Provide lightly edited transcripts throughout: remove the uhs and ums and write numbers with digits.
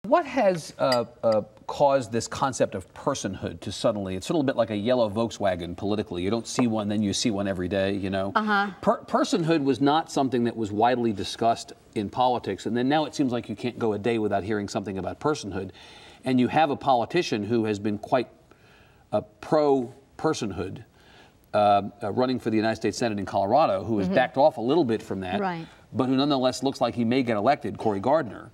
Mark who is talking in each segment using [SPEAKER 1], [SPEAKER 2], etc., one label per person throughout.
[SPEAKER 1] What has caused this concept of personhood to suddenly, it's a little bit like a yellow Volkswagen politically. You don't see one, then you see one every day, you know? Personhood was not something that was widely discussed in politics, and then now it seems like you can't go a day without hearing something about personhood. And you have a politician who has been quite pro-personhood, running for the United States Senate in Colorado, who has backed off a little bit from that, but who nonetheless looks like he may get elected, Cory Gardner.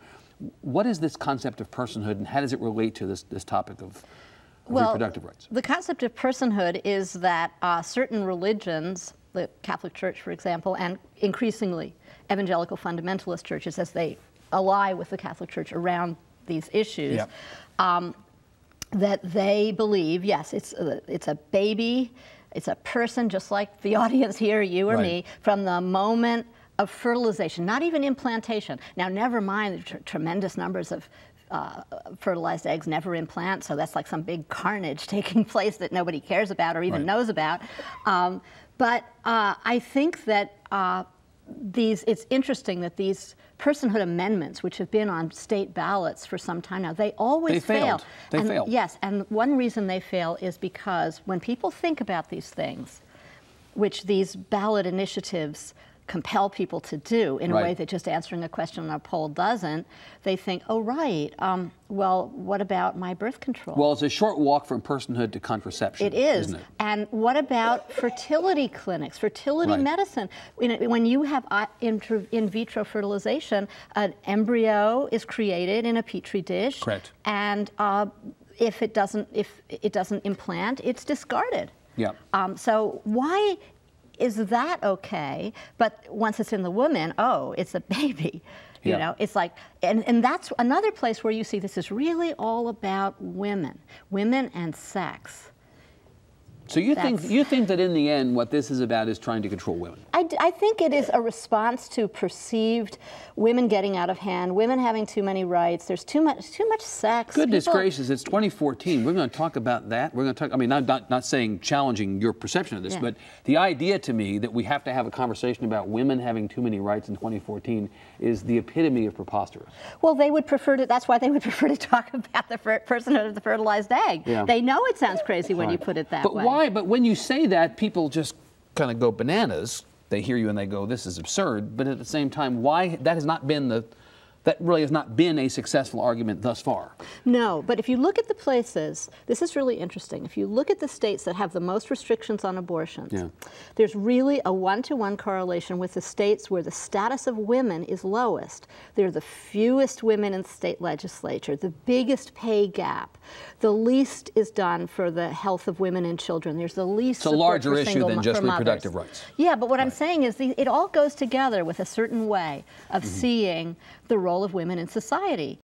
[SPEAKER 1] What is this concept of personhood, and how does it relate to this topic of reproductive rights?
[SPEAKER 2] The concept of personhood is that certain religions, the Catholic Church, for example, and increasingly evangelical fundamentalist churches, as they ally with the Catholic Church around these issues, that they believe, yes, it's a baby, it's a person just like the audience here, you or me, from the moment of fertilization, not even implantation. Now, never mind the tremendous numbers of fertilized eggs never implant, so that's like some big carnage taking place that nobody cares about or even knows about. But I think that it's interesting that these personhood amendments, which have been on state ballots for some time now, they always fail.
[SPEAKER 1] They failed.
[SPEAKER 2] Yes, and one reason they fail is because when people think about these things, which these ballot initiatives compel people to do in a way that just answering a question on a poll doesn't, they think, oh, right, well, what about my birth control?
[SPEAKER 1] Well, it's a short walk from personhood to contraception.
[SPEAKER 2] It is.
[SPEAKER 1] Isn't it?
[SPEAKER 2] And what about fertility clinics, fertility medicine? When you have in vitro fertilization, an embryo is created in a petri dish.
[SPEAKER 1] Correct.
[SPEAKER 2] And if it doesn't implant, it's discarded.
[SPEAKER 1] Yeah.
[SPEAKER 2] So why is that okay? But once it's in the woman, oh, it's a baby. You know, it's like, and that's another place where you see this is really all about women and sex.
[SPEAKER 1] So you think that in the end, what this is about is trying to control women?
[SPEAKER 2] I think it is a response to perceived women getting out of hand, women having too many rights. There's too much sex.
[SPEAKER 1] Goodness gracious, it's 2014. We're going to talk about that. We're going to talk. I mean, not saying challenging your perception of this, but the idea to me that we have to have a conversation about women having too many rights in 2014 is the epitome of preposterous.
[SPEAKER 2] Well, they would prefer to. That's why they would prefer to talk about the personhood of the fertilized egg. They know it sounds crazy when you put it that way.
[SPEAKER 1] Why? But when you say that, people just kind of go bananas. They hear you and they go, this is absurd. But at the same time, why? That really has not been a successful argument thus far.
[SPEAKER 2] No, but if you look at the places, this is really interesting. If you look at the states that have the most restrictions on abortions, there's really a one-to-one correlation with the states where the status of women is lowest. They're the fewest women in the state legislature, the biggest pay gap, the least is done for the health of women and children. There's the least
[SPEAKER 1] It's a larger issue than just reproductive rights.
[SPEAKER 2] Yeah, but what I'm saying is it all goes together with a certain way of seeing the role of women in society.